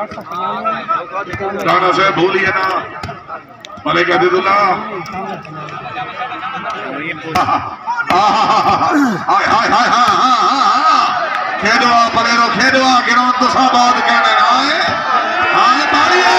राणा साहब भूलिए ना मलिक अदीदुल्लाह हाय हाय हाय खेदवा पलेरो खेदवा गिरो तो साबाद कहने ना हाय तालियां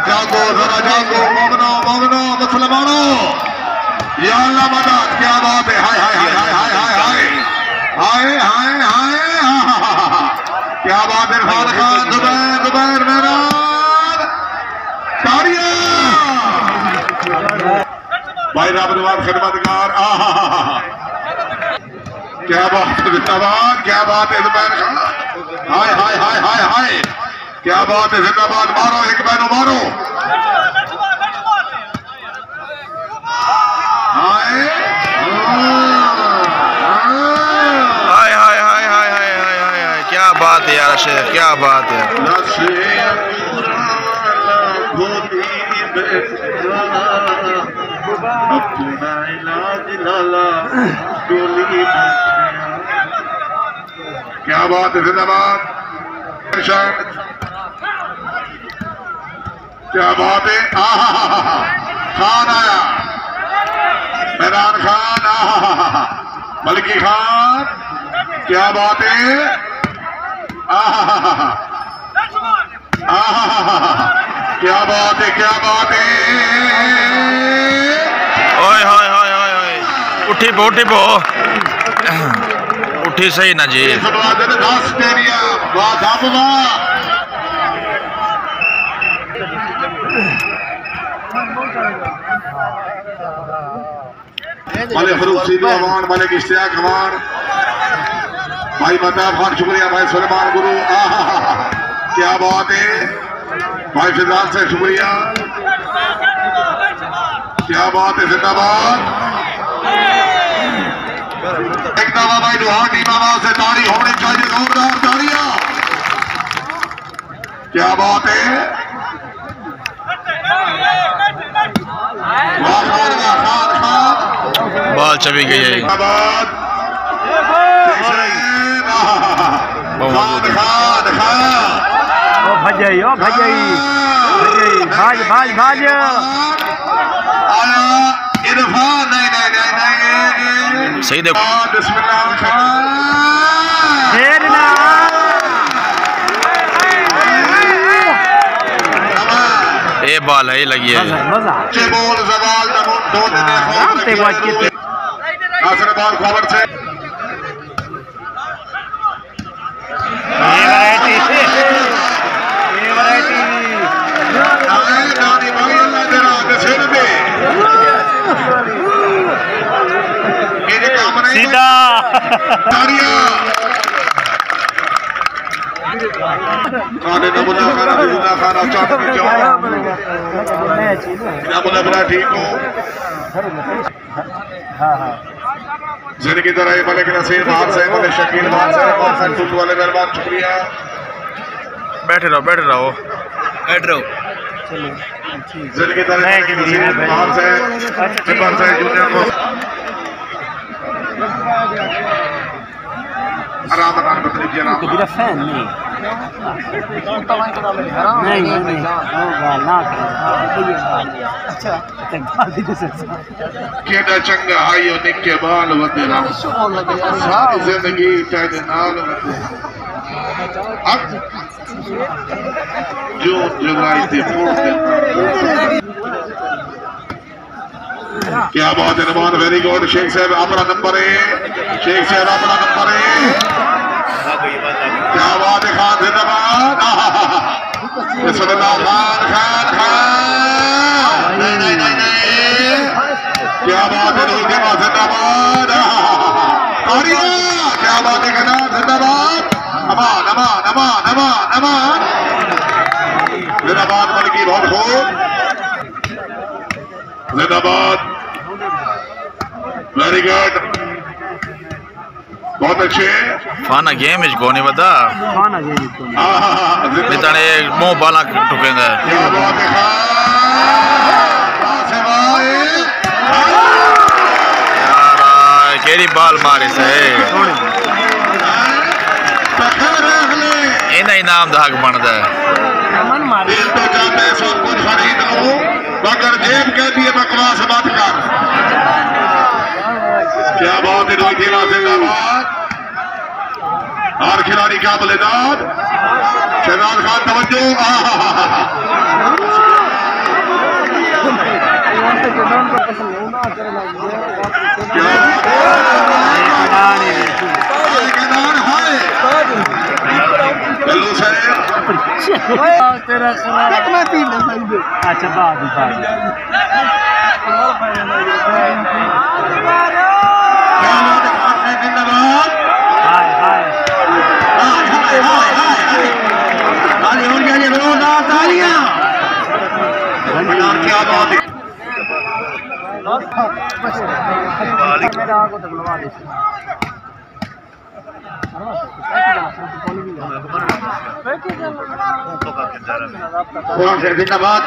जागो जरा जागो मोमनो मोमनो मुसलमानों या अल्लाह मदद क्या बात है हाय हाय हाय हाय हाय हाय हाय हाय हाय क्या बात है इरफान खान जुबैर जुबैर मेहरान तालियां भाई राबनवाज खिदमतगार क्या बात है जिंदाबाद क्या बात है जुबैर खान हाय हाय हाय हाय हाय क्या बात है जिंदाबाद मारो एक बहनों मारो हाय हाय हाय हाय हाय हाय हाय हाय क्या बात है यार शेख क्या बात है अपना इलाज लाला डोली क्या बात है जिंदाबाद क्या बात है खान आया इमरान खान मलिकी खान क्या बात है क्या बात है क्या बात है ओए हाय हाय हाय हाय उठी पो उठी सही ना जी मलिक फरूक सीधो अमान मलिक इश्तियाक अमान भाई मताब खान शुक्रिया भाई सुलेमान गुरु क्या बात है भाई फिजान से शुक्रिया क्या बात है जिंदाबाद एक दफा भाई लोहाटी बाबा से ताड़ी होनी चाहिए जोरदार ताड़ियां क्या बात है बाल चबी गई है भजई भाज भाज भाज इरफान नहीं सही देखो बिस्मिल्लाह ये बाल है लगी है बोल जवाल दो नासराबाद खबर से सीधा खाने नमूना खाना नमूना खाना चाट में जाओ नमूना बना ठीक हो जिनकी तरह मलिक नसीर मान से मलिक शकील मान से टूट वाले मेहरबान शुक्रिया बैठे रहो बैठ रहो जिनकी तरह मान से जूनियर को आराम आराम बतलीजिए आराम तेरा फैन नहीं अच्छा केड़ा चंगा आयो निके बाल वधरा जिंदगी तेरे नाल वधे अब जो जगाई ते फोड़ दे क्या बात है नमान वेरी गुड शेख साहब अपना नंबर है शेख साहब अपना नंबर है क्या बात है खान जिंदाबाद बिस्मिल्लाह खान खान खान नहीं क्या बात है रोहित जमा जिंदाबाद क्या बात है गनार जिंदाबाद अमान अमान अमान अमान अमान जिंदाबाद मलकी बहुत खूब जिंदाबाद वेरी गुड बहुत अच्छे फाना गेम इज कोनी बता खाना गेम को इतने मुंह बाला टुकेंगे क्या बात है यार केड़ी बाल मारे से इन्हें इनाम दा हक बनदा है। अमन मारे दिल तो चाहते सब कुछ खरीद लो मगर जेब कहती है बकवास मत कर। क्या बात है रोहित जिंदाबाद। हर खिलाड़ी का बलिदान। शहजाद खान तवज्जो। अच्छा बाद जिंदाबाद।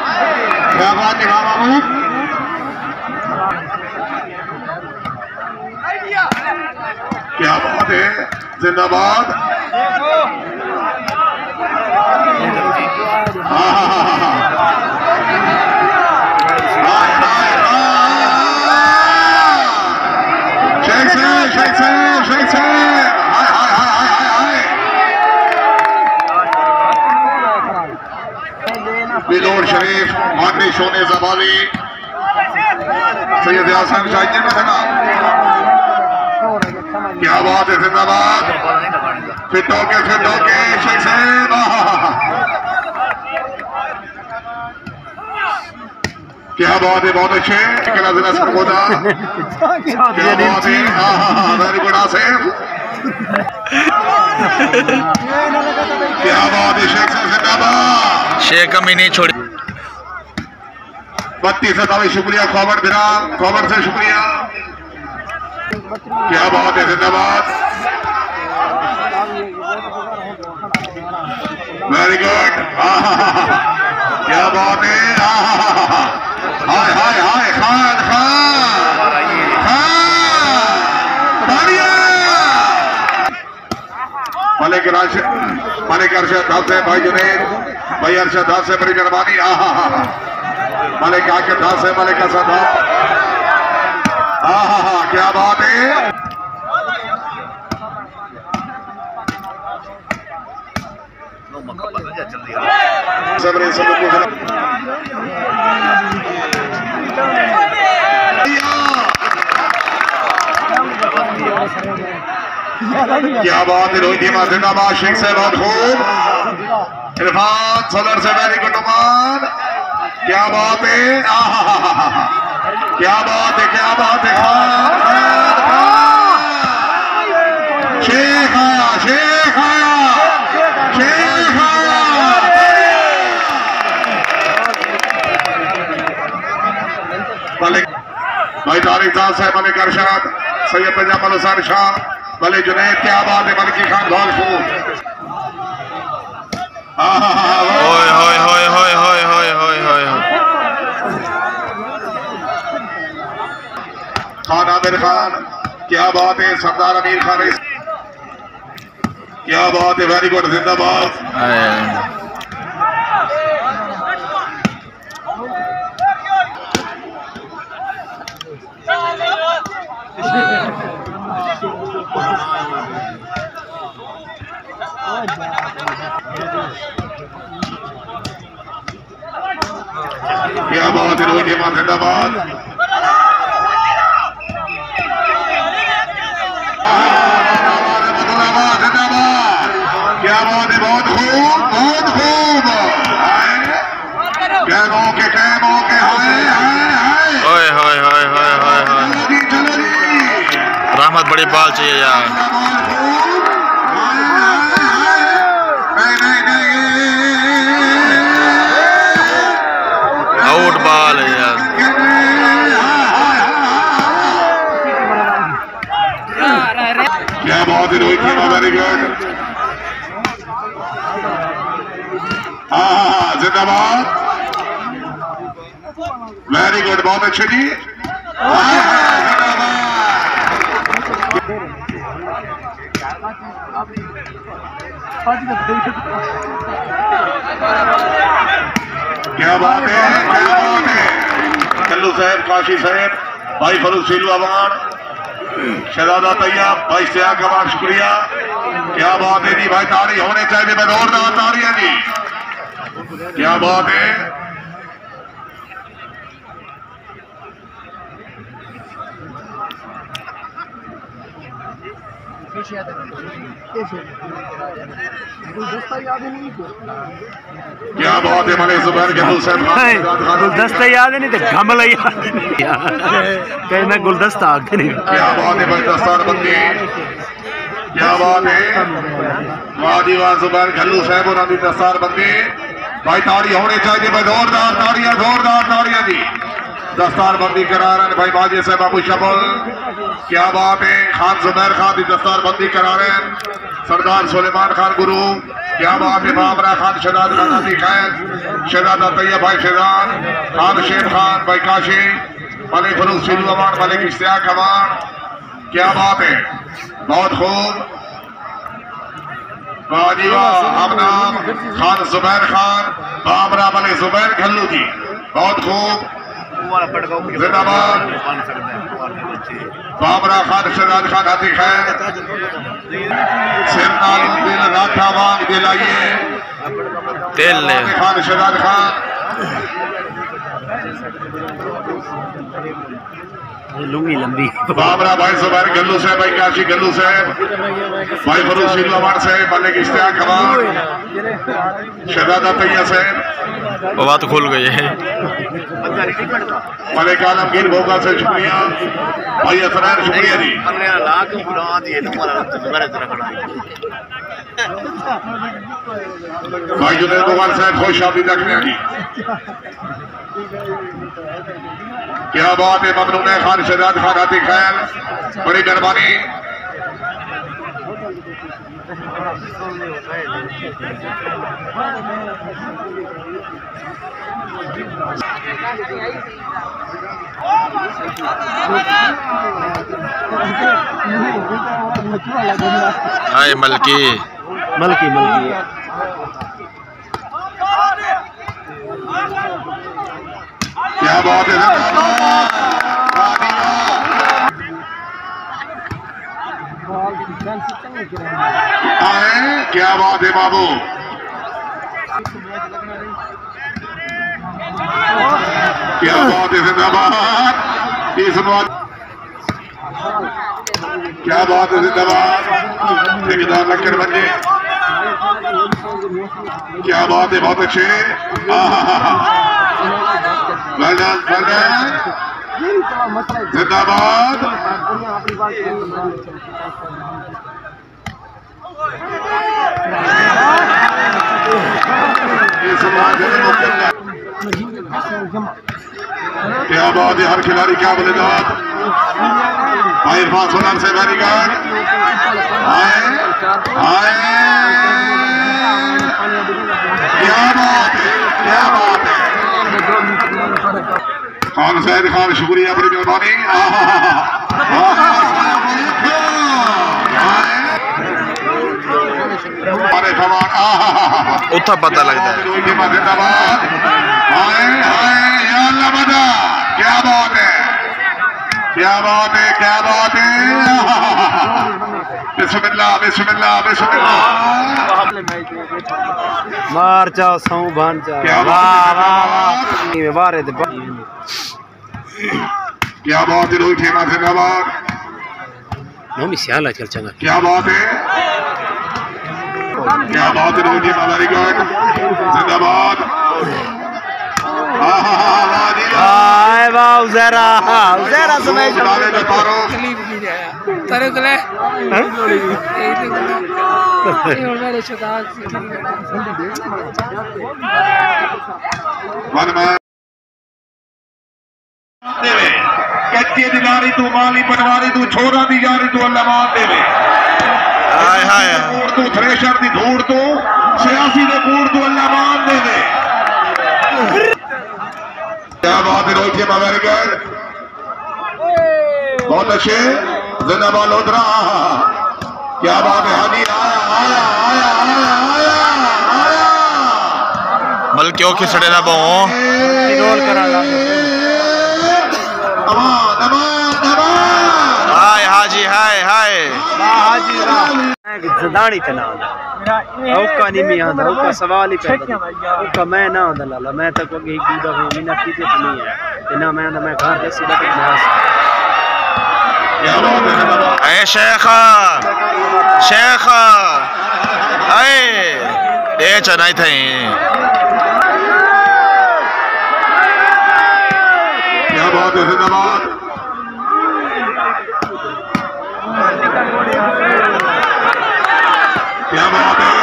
क्या बात है महमूद। क्या बात है जिंदाबाद। बिलोर शरीफ मानी सोने जबाली सैयद हसन शाहिद में था। क्या बात है जिंदाबाद। फिट होके शेख साहब। क्या बात है बहुत अच्छे क्या बात है। Very good Asif. क्या बात है शेख साहब जिंदाबाद। शेख कमी नहीं छोड़ी। 32 शुक्रिया खबर विराम खबर से शुक्रिया। क्या बात है जिंदाबाद। Very good. क्या बात है। हाय हाय हाय खान मलिक अरशद दास है भाई जुनेद भाई अरशद दास है बड़ी मेहरबानी। मलिक आके दास है मलिक असद। क्या बात है। सबरे सब क्या बात है रोहित जिंदाबाद। शेख से बहुत खूब। इरफान सोलर से वेरी गुड नुमान। क्या बात है। क्या बात है क्या बात है। शेख आया शेख आया शेख आया। मलिक भाई तारिक दास है मलिक अरशद सैयद तजामुल हुसैन शाह भले जुनैद। क्या बात है मलिकी खान बहुत खूब। होय होय होय होय होय होय होय होय खान आमिर खान। क्या बात है सरदार अमीर खान। क्या बात है वेरी गुड जिंदाबाद। क्या बात है रोहित जिंदाबाद। क्या बात है बहुत खूब बहुत खूब। क्या मौके होय होय होय होय होय होय। रहमत बड़ी बाल चाहिए यार। आउट बाल है यार। क्या बात है रोहित वेरी गुड। जिंदाबाद वेरी गुड बहुत अच्छे जी। क्या बात है, क्या बात है। कल्लू साहब, काशी साहब, भाई फरूख सीलू अवान, शहजादा तैयब, भाई इश्तियाक अवान, शुक्रिया। क्या बात है जी भाई, तारी होने चाहिए, मैं जोरदार तारियां जी। क्या बात है। क्या बात है मलिक जुबैर साहब, गुलदस्ता याद नहीं तो घमला याद कहना गुलदस्ता आगे नहीं। क्या बात है भाई दस्तार बंदी, क्या बात है। वाह जी वाह, जुबैर खल्लू साहब और अभी दस्तार बंदी भाई, ताड़ी होनी चाहिए भाई, जोरदार ताड़ियां जी। दस्तार बंदी करा रहे हैं भाई बाजी साहब अबू शबल, क्या बात है। खान जुबैर खान की दस्तार बंदी करा रहे हैं, सरदार सुलेमान खान गुरु, क्या बात है। बाबरा खान, शहजाद खान, अली खैर, शहजादा तैयब भाई फैजान खान, शेख खान भाई काशी, मलिक फरूख सीलू अवान, मलिक इश्तियाक अवान, क्या बात है, बहुत खूब। बाजी वाह, अपना खान जुबैर खान, बाबरा मलिक जुबैर खल्लू जी, बहुत खूब, जिंदाबाद। बाबरा खान, शहजाद खान, हाथी खैर, सिरनाल दिल राठा वांग दिलाइए, तेल ले खान, शहजाद खान, लुंगी लंबी। बाबरा भाई जुबैर गल्लू साहब, भाई काशी गल्लू साहब, भाई फरूख सीलू अवान साहब, मलिक इश्तियाक अवान, शहजादा तैयब साहब, बात खुल गई है। मलिक आलमगीर भोगा से शुक्रिया, भाई असरार शुक्रिया जी। भाई जुनेद भोगाल साहब, खुश आमदीद रखने जी, क्या बात है। ममनून खान, शहजाद खान, हाथी खैर, बड़ी मेहरबानी। हाय मलकी मलकी मलकी क्या बात है। आए, क्या बात है बाबू, क्या बात है। जिंदाबाद, इस बात, क्या बात है। जिंदाबाद, ठेकेदार लक्कर बंजे, क्या बात है, बहुत अच्छे। जिंदाबाद। क्या बात है, हर खिलाड़ी क्या बलिदान। भाई इरफान सोनार से वेरी गुड, आए आए, क्या बात है, क्या बात है। खान सैद खान, शुक्रिया, बड़ी मेहरबानी। अरे खमान, उतना पता लगता है। जिंदाबाद, हाय हाय, या अल्लाह मदद, क्या बात है, क्या बात है, क्या बात है। बिस्मिल्लाह बिस्मिल्लाह बिस्मिल्लाह। मार चाओ सौ भान चाओ, क्या वाह वाह वाह, बारे दे क्या बात है। रोहित हेमा, जिंदाबाद, मम्मी सियाल आजकल चंगा। क्या बात है, क्या बात है। रोहित हेमा, वेरी गुड, जिंदाबाद। हाय वाह, उज़ैरा उज़ैरा समय डाले तो तारो, तारे गले मन में देवे, कच्चे दिलारी तू, माली पटवारी तू, छोरा दी यारी तू, अल्लाह मान देवे। हाय हाय कूड़ तू, थ्रेशर दी धूड़ तू, सियासी दे कूड़ तू, अल्लाह मान देवे। क्या बात है। रोहित हेमा, वेरी गुड, बहुत अच्छे, जिंदाबाद लोधरा, क्या बात है। हाजी आया आया आया आया क्यों खिसड़े ना बो हाय हाजी हाय हाय जदानी ते ना औका नहीं मी आंदा औका सवाल ही पैदा औका मैं ना आंदा लाला मैं तक एक दूधा हूं मिना कीते तो नहीं है ते ना मैं घर के सीधा तक अरे शेखा शेखा अरे ये चनाई थे क्या बात है जिंदाबाद क्या बात है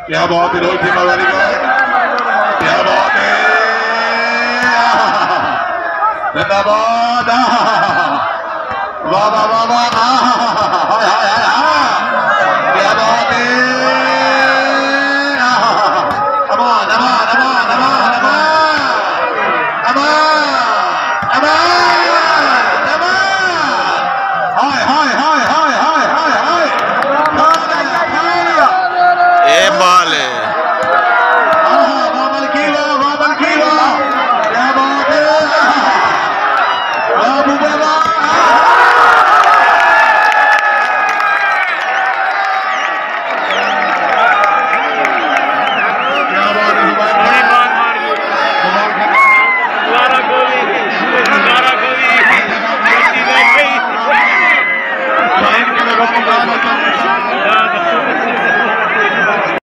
क्या बात है रोहित तिवारी का क्या बात है जिंदाबाद वाह वाह वाह वाह हाय हाय हाय क्या बात है अमान अमान अमान अमान अमान अमान